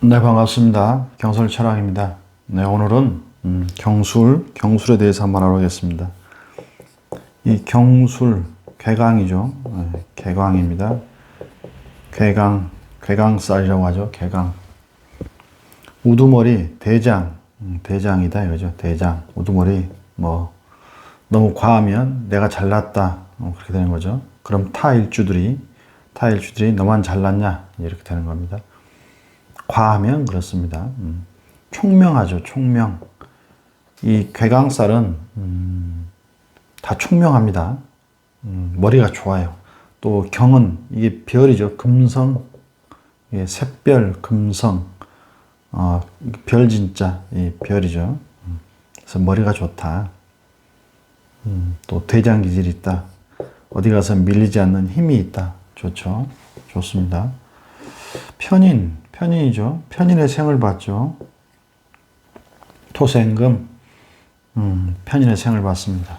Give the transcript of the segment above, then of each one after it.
네, 반갑습니다. 경설철학입니다. 네, 오늘은 경술에 대해서 한번 알아보겠습니다. 이 경술, 괴강이죠. 네, 괴강입니다. 괴강살이라고 하죠. 괴강. 우두머리, 대장이다 이거죠. 대장, 우두머리. 너무 과하면 내가 잘났다. 그렇게 되는 거죠. 그럼 타일주들이 너만 잘났냐? 이렇게 되는 겁니다. 과하면 그렇습니다. 총명하죠. 총명. 이 괴강살은 다 총명합니다. 머리가 좋아요. 또 경은 이게 별이죠. 금성, 이게 샛별, 금성, 별진짜, 이 별이죠. 그래서 머리가 좋다. 또 대장 기질이 있다. 어디 가서 밀리지 않는 힘이 있다. 좋죠. 좋습니다. 편인이죠. 편인의 생을 봤죠. 토생금, 편인의 생을 봤습니다.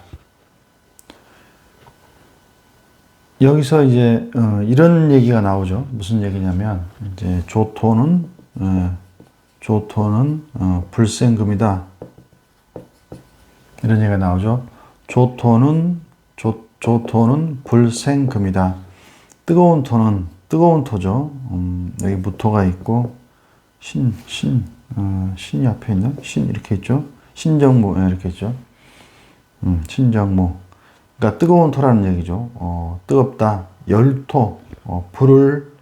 여기서 이제 이런 얘기가 나오죠. 무슨 얘기냐면 이제 조토는 불생금이다. 이런 얘기가 나오죠. 조토는 불생금이다. 뜨거운 토죠. 여기 무토가 있고 신이 앞에 있나? 신 이렇게 있죠. 신정무 이렇게 있죠. 신정무. 그러니까 뜨거운 토라는 얘기죠. 뜨겁다. 열토. 불을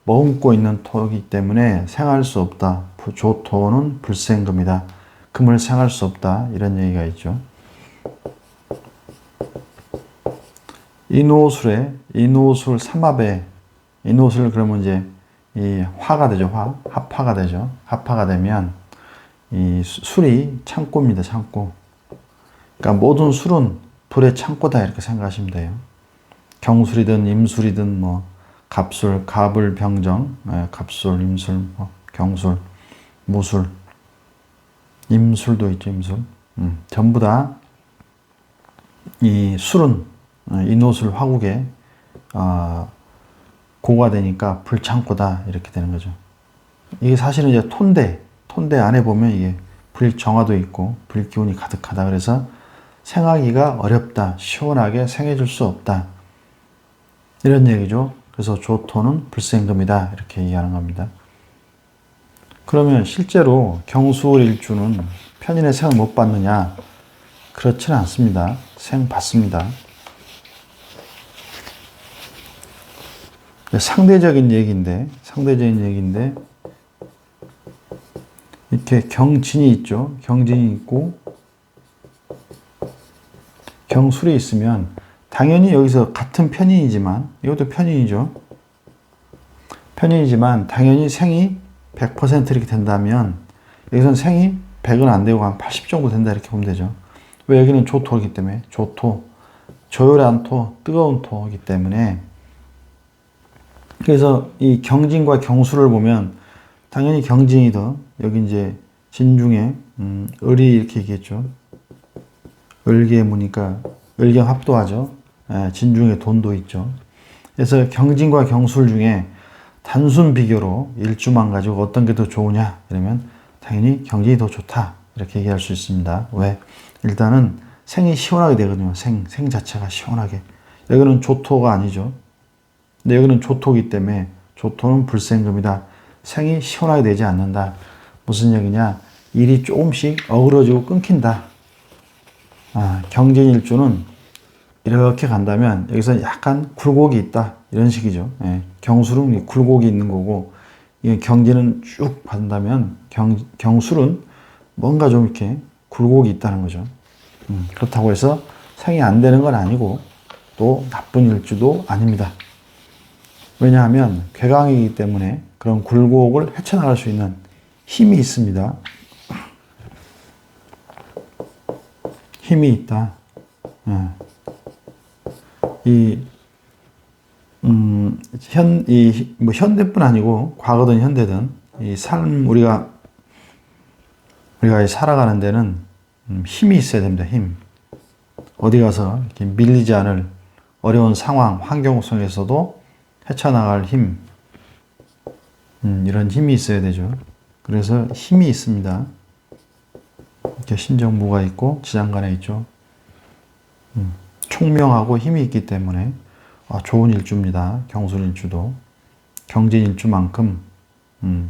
머금고 있는 토이기 때문에 생할 수 없다. 조토는 불생금이다. 금을 생할 수 없다. 이런 얘기가 있죠. 이노술 삼합에 이노술 그러면 이제 이 화가 되죠. 합화가 되죠. 합화가 되면 이 술이 창고입니다. 창고. 그러니까 모든 술은 불의 창고다 이렇게 생각하시면 돼요. 경술이든 임술이든 갑술, 갑을 병정, 갑술, 임술, 경술, 무술, 임술도 있죠. 임술. 전부 다 이 술은 인호술 화국에 고가 되니까 불창고다 이렇게 되는 거죠. 이게 사실은 이제 톤대 안에 보면 이게 불정화도 있고 불기운이 가득하다. 그래서 생하기가 어렵다. 시원하게 생해줄 수 없다. 이런 얘기죠. 그래서 조토는 불생금이다. 이렇게 얘기하는 겁니다. 그러면 실제로 경술일주는 편인의 생을 못 받느냐? 그렇지는 않습니다. 생 받습니다. 상대적인 얘기인데 이렇게 경진이 있죠. 경진이 있고 경술이 있으면 당연히 여기서 같은 편인이지만 이것도 편인이죠. 편인이지만 당연히 생이 100% 이렇게 된다면 여기서는 생이 100은 안 되고 한 80 정도 된다 이렇게 보면 되죠. 왜 여기는 조토이기 때문에 조토, 조열한 토, 뜨거운 토이기 때문에 그래서 이 경진과 경술을 보면 당연히 경진이 더 여기 이제 진중에 을이 이렇게 얘기했죠. 을계무니까 을경합도하죠. 진중에 돈도 있죠. 그래서 경진과 경술 중에 단순 비교로 일주만 가지고 어떤 게 더 좋으냐 이러면 당연히 경진이 더 좋다 이렇게 얘기할 수 있습니다. 왜? 일단은 생이 시원하게 되거든요. 생 자체가 시원하게. 여기는 조토가 아니죠. 근데 여기는 조토이기 때문에 조토는 불생금이다. 생이 시원하게 되지 않는다. 무슨 얘기냐? 일이 조금씩 어그러지고 끊긴다. 경진일주는 이렇게 간다면 여기서 약간 굴곡이 있다. 이런 식이죠. 경술은 굴곡이 있는 거고 경진은 쭉 간다면 경술은 뭔가 좀 이렇게 굴곡이 있다는 거죠. 그렇다고 해서 생이 안 되는 건 아니고 또 나쁜 일주도 아닙니다. 왜냐하면 괴강이기 때문에 그런 굴곡을 헤쳐나갈 수 있는 힘이 있습니다. 힘이 있다. 현대뿐 아니고 과거든 현대든 이 삶 우리가 살아가는 데는 힘이 있어야 됩니다. 힘. 어디 가서 이렇게 밀리지 않을 어려운 상황, 환경 속에서도 헤쳐나갈 힘, 이런 힘이 있어야 되죠. 그래서 힘이 있습니다. 이렇게 신정무가 있고 지장간에 있죠. 총명하고 힘이 있기 때문에 좋은 일주입니다. 경술일주도. 경진일주만큼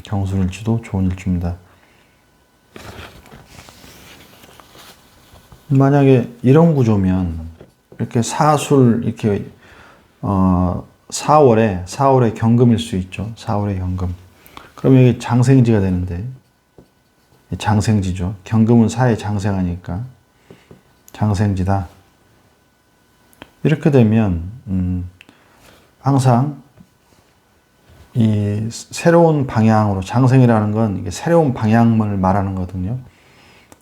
경술일주도 좋은 일주입니다. 만약에 이런 구조면 이렇게 사술 이렇게 4월에 경금일 수 있죠. 4월에 경금. 그러면 이게 장생지가 되는데 장생지죠. 경금은 사에 장생하니까 장생지다. 이렇게 되면 항상 이 새로운 방향으로 장생이라는 건 이게 새로운 방향을 말하는 거거든요.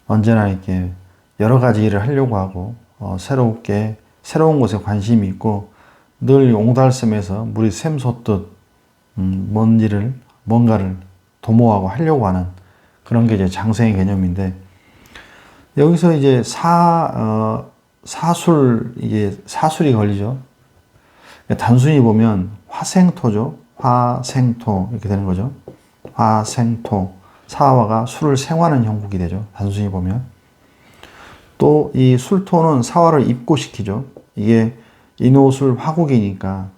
언제나 이렇게 여러 가지 일을 하려고 하고 새로운 것에 관심이 있고 늘 옹달샘에서 물이 샘솟듯 뭔가를 도모하고 하려고 하는 그런 게 이제 장생의 개념인데 여기서 이제 이게 사술이 걸리죠. 단순히 보면 화생토죠. 화생토 이렇게 되는 거죠. 화생토 사화가 술을 생화하는 형국이 되죠. 단순히 보면 또 이 술토는 사화를 입고시키죠. 이게 인호술 화국이니까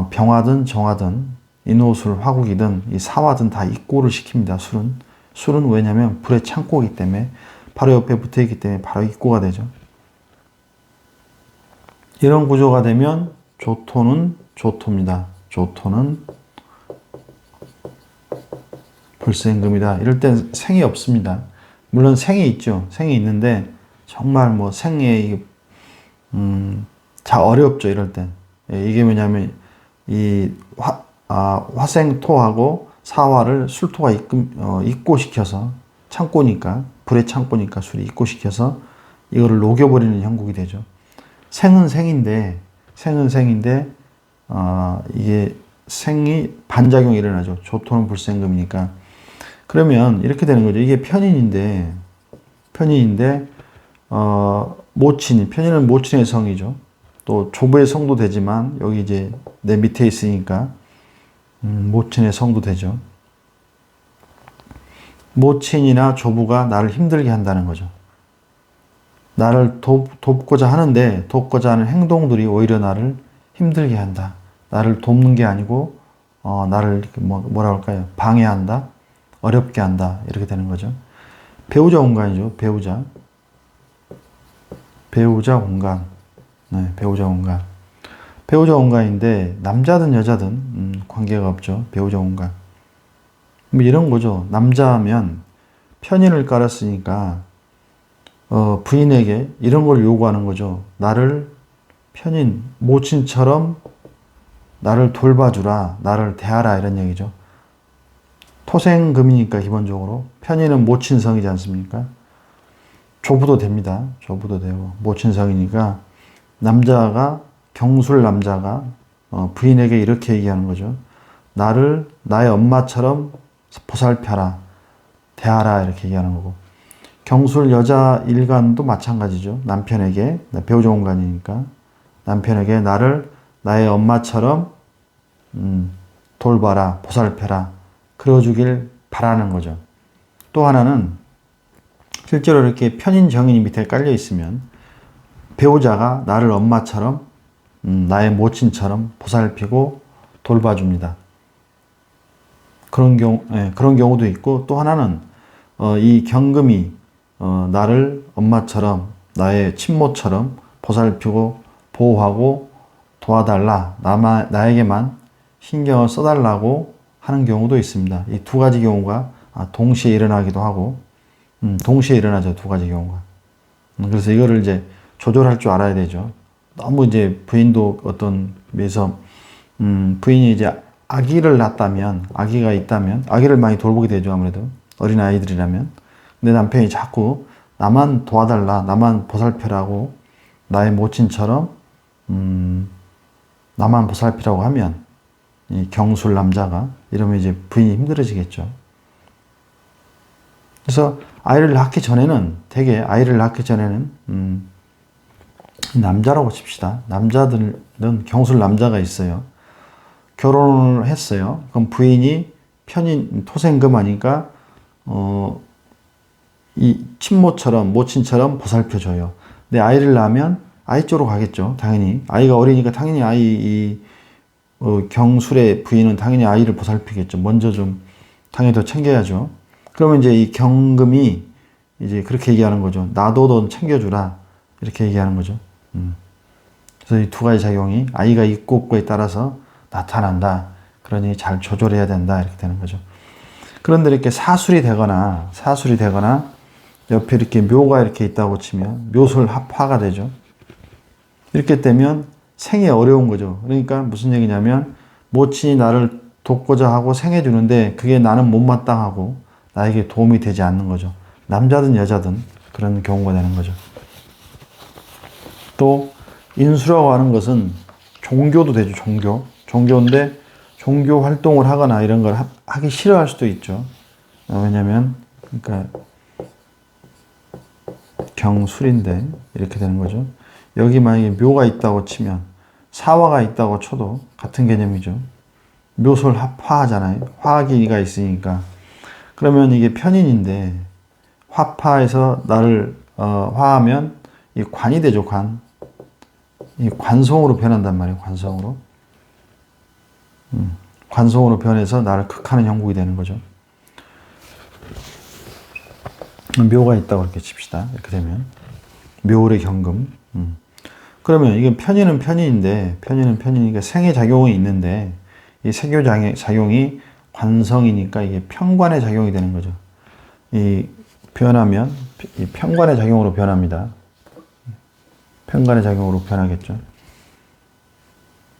병화든 정화든 인호술 화국이든 이 사화든 다 입고를 시킵니다. 술은 왜냐하면 불의 창고이기 때문에 바로 옆에 붙어있기 때문에 바로 입고가 되죠. 이런 구조가 되면 조토는 조토입니다. 조토는 불생금이다. 이럴 땐 생이 없습니다. 물론 생이 있죠. 생이 있는데 정말 뭐 생에 자 어렵죠. 이럴 땐 이게 뭐냐면 이 화생토하고 사화를 술토가 입고시켜서 창고니까 불의 창고니까 술이 입고시켜서 이거를 녹여버리는 형국이 되죠. 생은 생인데 이게 생이 반작용이 일어나죠. 조토는 불생금이니까. 그러면 이렇게 되는 거죠. 이게 편인인데 편인은 모친의 성이죠. 또 조부의 성도 되지만 여기 이제 내 밑에 있으니까 모친의 성도 되죠. 모친이나 조부가 나를 힘들게 한다는 거죠. 나를 돕고자 하는 행동들이 오히려 나를 힘들게 한다. 나를 돕는 게 아니고 나를 뭐라 할까요? 방해한다, 어렵게 한다 이렇게 되는 거죠. 배우자 공간이죠. 배우자 공간. 네, 배우자 공간. 배우자 공간인데 남자든 여자든 관계가 없죠. 배우자 공간. 뭐 이런 거죠. 남자면 편인을 깔았으니까 부인에게 이런 걸 요구하는 거죠. 나를 편인, 모친처럼 나를 돌봐주라, 나를 대하라 이런 얘기죠. 토생금이니까 기본적으로 편인은 모친성이지 않습니까? 조부도 됩니다. 조부도 되고 모친성이니까 경술 남자가 부인에게 이렇게 얘기하는 거죠. 나를 나의 엄마처럼 보살펴라, 대하라 이렇게 얘기하는 거고 경술 여자 일간도 마찬가지죠. 남편에게 배우자 공간이니까 남편에게 나를 나의 엄마처럼 돌봐라, 보살펴라, 그러주길 바라는 거죠. 또 하나는 실제로 이렇게 편인 정인이 밑에 깔려 있으면 배우자가 나를 엄마처럼 나의 모친처럼 보살피고 돌봐줍니다. 그런 경우도 있고 또 하나는 이 경금이 나를 엄마처럼 나의 친모처럼 보살피고 보호하고 도와달라, 나에게만 신경을 써달라고 하는 경우도 있습니다. 이 두 가지 경우가 동시에 일어나기도 하고 동시에 일어나죠. 두 가지 경우가. 그래서 이거를 이제 조절할 줄 알아야 되죠. 너무 이제 부인도 어떤 면에서 부인이 이제 아기가 있다면 아기를 많이 돌보게 되죠. 아무래도 어린 아이들이라면. 근데 남편이 자꾸 나만 도와달라, 나만 보살펴라고 나의 모친처럼 나만 보살피라고 하면 이 경술 남자가 이러면 이제 부인이 힘들어지겠죠. 그래서 아이를 낳기 전에는 남자라고 칩시다. 남자들은 경술 남자가 있어요. 결혼을 했어요. 그럼 부인이 편인 토생금 하니까 이 친모처럼 모친처럼 보살펴줘요. 내 아이를 낳으면 아이 쪽으로 가겠죠. 당연히 아이가 어리니까 당연히 경술의 부인은 당연히 아이를 보살피겠죠. 먼저 좀 당연히 더 챙겨야죠. 그러면 이제 이 경금이 이제 그렇게 얘기하는 거죠. 나도 넌 챙겨주라 이렇게 얘기하는 거죠. 그래서 이 두 가지 작용이 아이가 있고 없고에 따라서 나타난다. 그러니 잘 조절해야 된다 이렇게 되는 거죠. 그런데 이렇게 사술이 되거나 옆에 이렇게 묘가 이렇게 있다고 치면 묘술합화가 되죠. 이렇게 되면 생이 어려운 거죠. 그러니까 무슨 얘기냐면 모친이 나를 돕고자 하고 생해주는데 그게 나는 못마땅하고 나에게 도움이 되지 않는 거죠. 남자든 여자든 그런 경우가 되는 거죠. 또 인수라고 하는 것은 종교도 되죠. 종교인데 종교 활동을 하거나 이런 걸 하기 싫어할 수도 있죠. 왜냐면 그러니까 경술인데 이렇게 되는 거죠. 여기 만약에 묘가 있다고 치면 사화가 있다고 쳐도 같은 개념이죠. 묘술 합화하잖아요. 화기가 있으니까. 그러면 이게 편인인데 화파에서 나를 화하면 이 관이 되죠. 이 관성으로 변한단 말이에요. 관성으로 변해서 나를 극하는 형국이 되는 거죠. 묘가 있다고 이렇게 칩시다. 이렇게 되면 묘의 경금. 그러면 이게 편인은 편인이니까 생의 작용이 있는데 이 세교 작용이 관성이니까 이게 편관의 작용이 되는 거죠. 이 변하면 이 편관의 작용으로 변합니다. 편관의 작용으로 변하겠죠.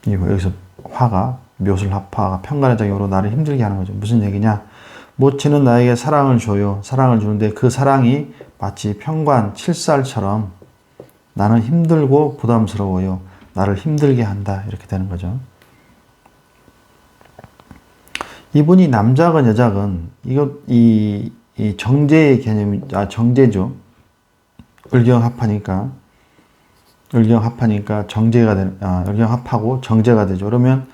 여기서 화가 묘술 합화가 편관의 작용으로 나를 힘들게 하는 거죠. 무슨 얘기냐? 모친은 나에게 사랑을 줘요. 사랑을 주는데 그 사랑이 마치 편관 칠살처럼 나는 힘들고 부담스러워요. 나를 힘들게 한다. 이렇게 되는 거죠. 이분이 남자건 여자건 이 정제의 개념이 정제죠. 을경합하니까 을경합하고 정제가 되죠. 그러면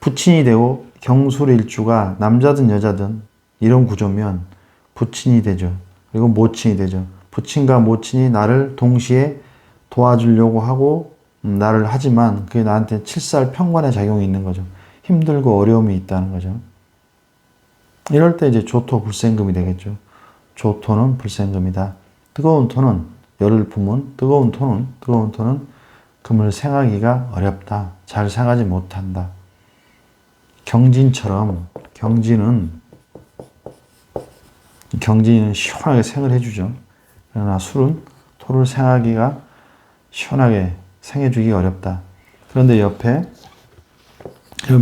부친이 되고 경술일주가 남자든 여자든 이런 구조면 부친이 되죠. 그리고 모친이 되죠. 부친과 모친이 나를 동시에 도와주려고 하고 나를 하지만 그게 나한테 칠살 편관의 작용이 있는 거죠. 힘들고 어려움이 있다는 거죠. 이럴 때 이제 조토 불생금이 되겠죠. 조토는 불생금이다. 뜨거운 토는 열을 품은 뜨거운 토는 금을 생하기가 어렵다. 잘 생하지 못한다. 경진은 시원하게 생을 해주죠. 그러나 술은 토를 생하기가 시원하게 생해주기 어렵다. 그런데 옆에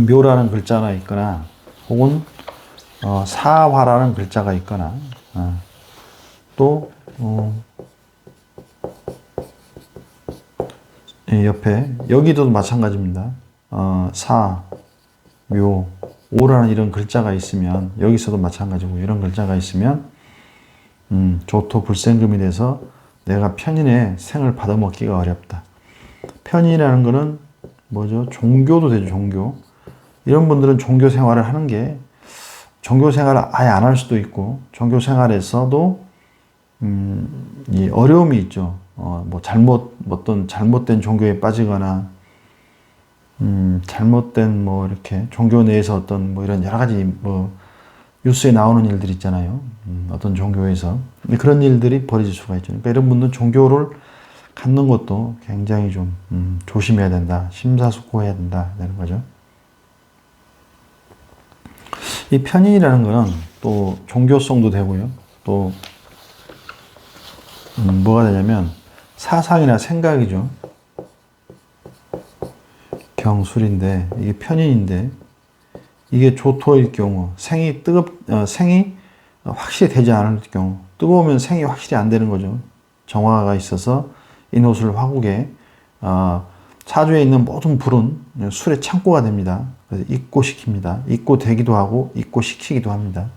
묘라는 글자가 있거나 혹은 사화라는 글자가 있거나 또 옆에 여기도 마찬가지입니다. 사, 묘, 오라는 이런 글자가 있으면 여기서도 마찬가지고 이런 글자가 있으면 조토 불생금이 돼서 내가 편인의 생을 받아먹기가 어렵다. 편인이라는 거는 뭐죠? 종교도 되죠. 종교. 이런 분들은 종교 생활을 하는 게 종교 생활을 아예 안 할 수도 있고 종교 생활에서도 이 어려움이 있죠. 어떤 잘못된 종교에 빠지거나 잘못된 이렇게 종교 내에서 어떤 이런 여러 가지 뉴스에 나오는 일들 있잖아요. 어떤 종교에서 그런 일들이 벌어질 수가 있죠. 그러니까 이런 분들은 종교를 갖는 것도 굉장히 좀 조심해야 된다. 심사숙고해야 된다. 되는 거죠. 이 편인이라는 거는 또 종교성도 되고요. 또 뭐가 되냐면 사상이나 생각이죠. 경술인데 이게 편인인데 이게 조토일 경우 생이 확실히 되지 않을 경우 뜨거우면 생이 확실히 안 되는 거죠. 정화가 있어서 인호술 화국에 사주에 있는 모든 불은 술의 창고가 됩니다. 그래서 입고시킵니다. 입고되기도 하고 입고시키기도 합니다.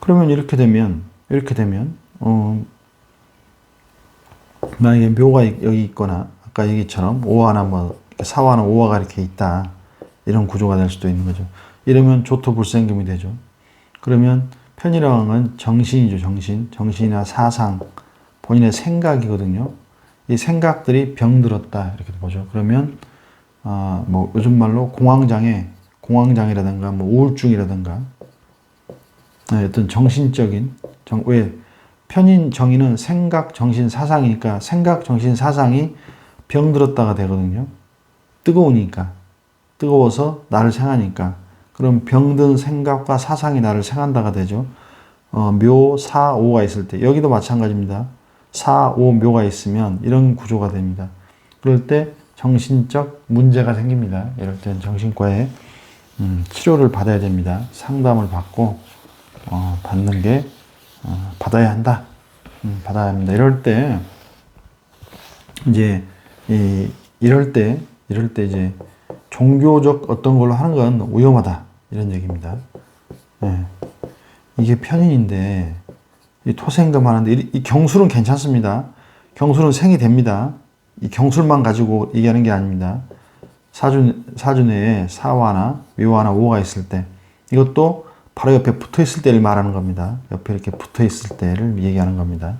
그러면 이렇게 되면 만약에 묘가 여기 있거나 아까 얘기처럼 오화나 사화나 오화가 이렇게 있다. 이런 구조가 될 수도 있는 거죠. 이러면 조토 불생금이 되죠. 그러면 편이라는 정신이죠, 정신. 정신이나 사상, 본인의 생각이거든요. 이 생각들이 병들었다 이렇게 보죠. 그러면 뭐 요즘 말로 공황장애라든가 뭐 우울증이라든가 어떤 정신적인 왜 편인 정의는 생각, 정신, 사상이니까 생각, 정신, 사상이 병들었다가 되거든요. 뜨거우니까 뜨거워서 나를 생하니까 그럼 병든 생각과 사상이 나를 생한다가 되죠. 묘, 사, 오가 있을 때 여기도 마찬가지입니다. 사, 오, 묘가 있으면 이런 구조가 됩니다. 그럴 때 정신적 문제가 생깁니다. 이럴 땐 정신과에 치료를 받아야 됩니다. 상담을 받고 받는 게 받아야 한다. 받아야 합니다. 이럴 때 이제 이럴 때 이제 종교적 어떤 걸로 하는 건 위험하다 이런 얘기입니다. 네. 이게 편인인데 이 토생금 하는데 이 경술은 괜찮습니다. 경술은 생이 됩니다. 이 경술만 가지고 얘기하는 게 아닙니다. 사주 내에 사화나 묘화나 오가 있을 때 이것도 바로 옆에 붙어 있을 때를 말하는 겁니다. 옆에 이렇게 붙어 있을 때를 얘기하는 겁니다.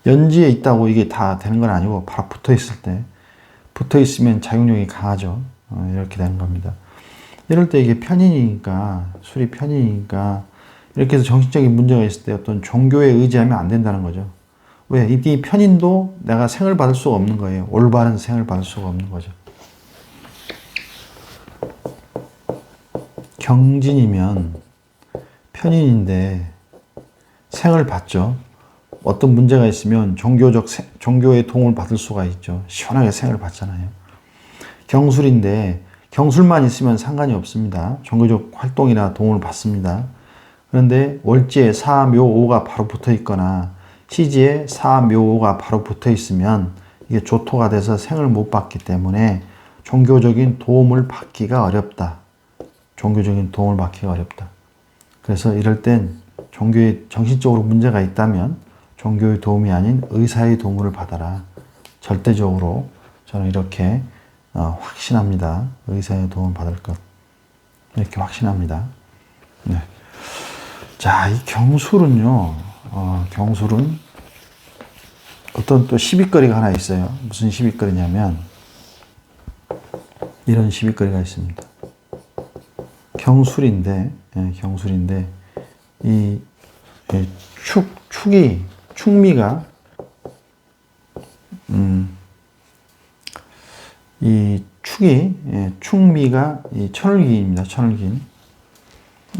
연지에 있다고 이게 다 되는 건 아니고 바로 붙어 있을 때 붙어 있으면 작용력이 강하죠. 이렇게 되는 겁니다. 이럴 때 이게 편인이니까 술이 편인이니까 이렇게 해서 정신적인 문제가 있을 때 어떤 종교에 의지하면 안 된다는 거죠. 왜? 이 편인도 내가 생을 받을 수가 없는 거예요. 올바른 생을 받을 수가 없는 거죠. 경진이면 편인인데 생을 받죠. 어떤 문제가 있으면 종교의 도움을 받을 수가 있죠. 시원하게 생을 받잖아요. 경술인데 경술만 있으면 상관이 없습니다. 종교적 활동이나 도움을 받습니다. 그런데 월지에 사, 묘, 오가 바로 붙어 있거나 시지에 사, 묘, 오가 바로 붙어 있으면 이게 조토가 돼서 생을 못 받기 때문에 종교적인 도움을 받기가 어렵다. 종교적인 도움을 받기가 어렵다. 그래서 이럴 땐 종교에 정신적으로 문제가 있다면 종교의 도움이 아닌 의사의 도움을 받아라. 절대적으로 저는 이렇게 확신합니다. 의사의 도움을 받을 것. 이렇게 확신합니다. 네. 자, 이 경술은요, 경술은 어떤 또 시비거리가 하나 있어요. 무슨 시비거리냐면, 이런 시비거리가 있습니다. 경술인데, 이 축미가, 축미가 이 천을기인입니다. 천을기인.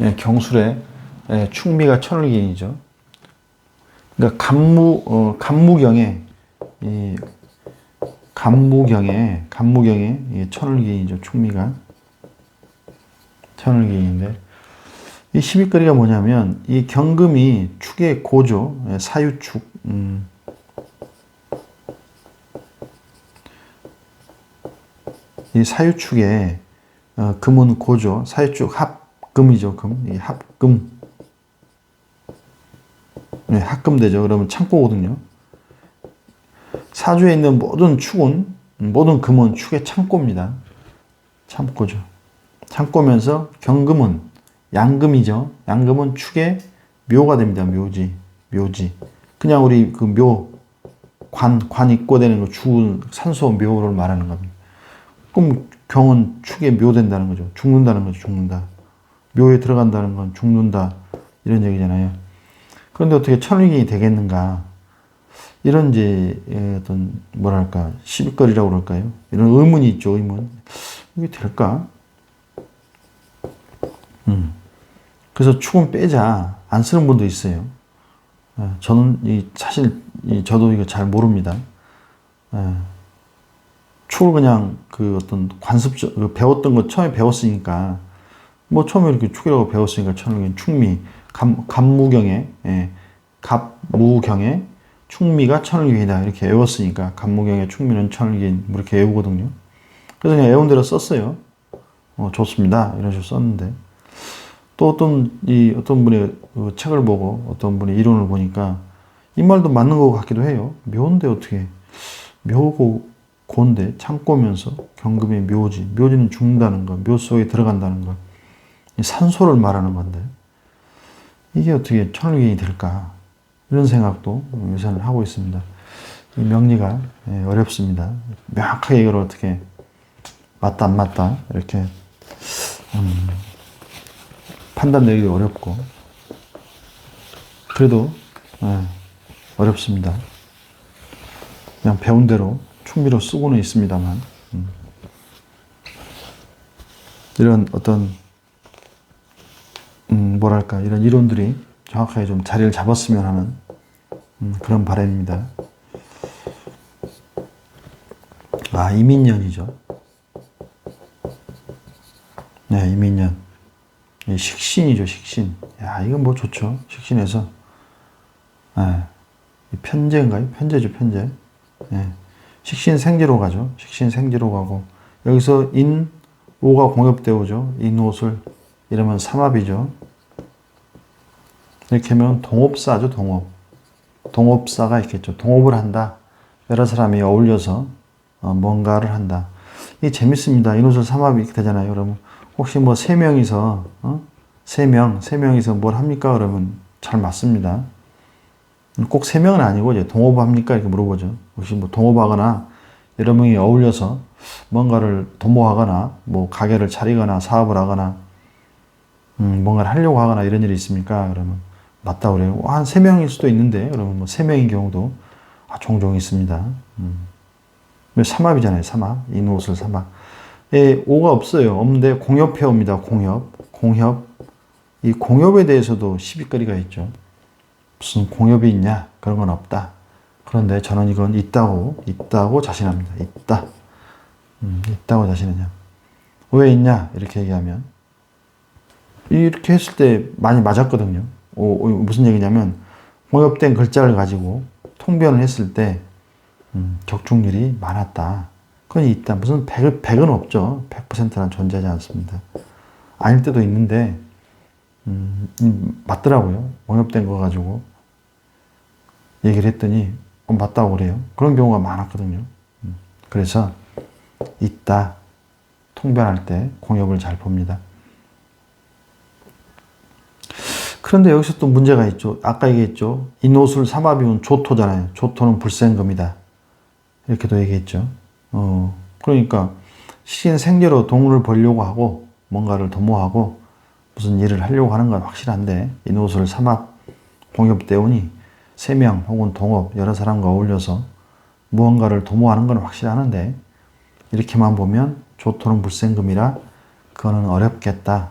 예, 경술에 축미가 천을기인이죠. 그러니까 간무경에 천을기인이죠. 축미가 천을기인인데 이 시비거리가 뭐냐면 이 경금이 축의 고죠. 사유축. 이 사유축에 금은 고죠. 사유축 합금이죠. 금. 이 합금. 네, 합금되죠. 그러면 창고거든요. 사주에 있는 모든 금은 축의 창고입니다. 창고죠. 창고면서 경금은 양금이죠. 양금은 축의 묘가 됩니다. 묘지. 그냥 우리 그 관 입고되는 거 죽은 산소 묘를 말하는 겁니다. 그럼 경은 축에 묘된다는 거죠. 죽는다는 거죠. 죽는다. 묘에 들어간다는 건 죽는다. 이런 얘기잖아요. 그런데 어떻게 천을기인이 되겠는가? 이런 이제 어떤 뭐랄까 시비거리라고 그럴까요? 이런 의문이 있죠. 의문. 이게 될까? 그래서 축은 빼자. 안 쓰는 분도 있어요. 저는 사실 저도 이거 잘 모릅니다. 축을 그냥 그 어떤 배웠던 거 처음에 배웠으니까 뭐 처음에 이렇게 축이라고 배웠으니까 천을기인 축미 갑무경에 축미가 천을기인이다 이렇게 외웠으니까 갑무경의 축미는 천을기인 이렇게 외우거든요. 그래서 그냥 외운 대로 썼어요. 좋습니다 이런 식으로 썼는데 또 어떤 분의 그 책을 보고 어떤 분의 이론을 보니까 이 말도 맞는 것 같기도 해요. 묘인데 어떻게 묘고 고인데 창고면서 경금의 묘지는 죽는다는 거, 묘 속에 들어간다는 거 이 산소를 말하는 건데 이게 어떻게 천을경이 될까? 이런 생각도 요새는 하고 있습니다. 이 명리가 어렵습니다. 명확하게 이걸 어떻게 맞다 안 맞다 이렇게 판단 내기도 어렵고 그래도 어렵습니다. 그냥 배운 대로 충미로 쓰고는 있습니다만 이런 어떤 뭐랄까 이런 이론들이 정확하게 좀 자리를 잡았으면 하는 그런 바람입니다. 아, 이민년이죠. 네, 이민년. 식신이죠, 식신. 야, 이건 뭐 좋죠. 식신에서. 네, 편제인가요? 편제죠, 편제. 네. 식신 생지로 가죠. 식신 생지로 가고. 여기서 인, 오가 공엽되오죠. 인옷을. 이러면 삼합이죠. 이렇게 하면 동업사죠, 동업. 동업사가 있겠죠. 동업을 한다. 여러 사람이 어울려서 뭔가를 한다. 이게 재밌습니다. 인옷을 삼합이 이렇게 되잖아요. 그러면 혹시 뭐 세 명이서 세 명이서 뭘 합니까? 그러면 잘 맞습니다. 꼭 세 명은 아니고 이제 동업합니까? 이렇게 물어보죠. 혹시 뭐 동업하거나 여러 명이 어울려서 뭔가를 도모하거나 뭐 가게를 차리거나 사업을 하거나 뭔가를 하려고 하거나 이런 일이 있습니까? 그러면 맞다 그래요. 한 세 명일 수도 있는데 그러면 뭐 세 명인 경우도 종종 있습니다. 삼합이잖아요. 삼합. 인옷을 삼합. 예, 오가 없어요. 없는데 공협해 옵니다. 공협. 이 공협에 대해서도 시비거리가 있죠. 무슨 공협이 있냐? 그런 건 없다. 그런데 저는 이건 있다고 자신합니다. 있다고 자신하냐. 왜 있냐? 이렇게 얘기하면. 이렇게 했을 때 많이 맞았거든요. 무슨 얘기냐면, 공협된 글자를 가지고 통변을 했을 때, 적중률이 많았다. 그건 있다. 무슨 100은 없죠. 100%는 존재하지 않습니다. 아닐 때도 있는데, 맞더라고요. 공협된 거 가지고 얘기를 했더니, 맞다고 그래요. 그런 경우가 많았거든요. 그래서, 있다. 통변할 때 공협을 잘 봅니다. 그런데 여기서 또 문제가 있죠. 아까 얘기했죠. 인옷을 삼합이면 조토잖아요. 조토는 불생금이다. 이렇게도 얘기했죠. 그러니까 신생제로 동을 벌려고 하고 뭔가를 도모하고 무슨 일을 하려고 하는 건 확실한데 인옷을 삼합 공협되오니 세 명 혹은 동업 여러 사람과 어울려서 무언가를 도모하는 건 확실하는데 이렇게만 보면 조토는 불생금이라 그거는 어렵겠다.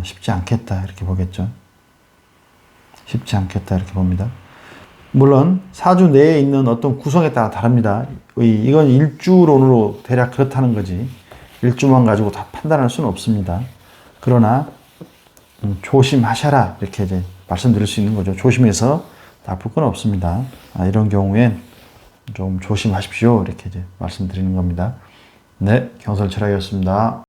쉽지 않겠다. 이렇게 보겠죠. 쉽지 않겠다. 이렇게 봅니다. 물론 사주 내에 있는 어떤 구성에 따라 다릅니다. 이건 일주론으로 대략 그렇다는 거지 일주만 가지고 다 판단할 수는 없습니다. 그러나 조심하셔라 이렇게 이제 말씀드릴 수 있는 거죠. 조심해서 나쁠 건 없습니다. 이런 경우엔 좀 조심하십시오 이렇게 이제 말씀드리는 겁니다. 네, 경설철학이었습니다.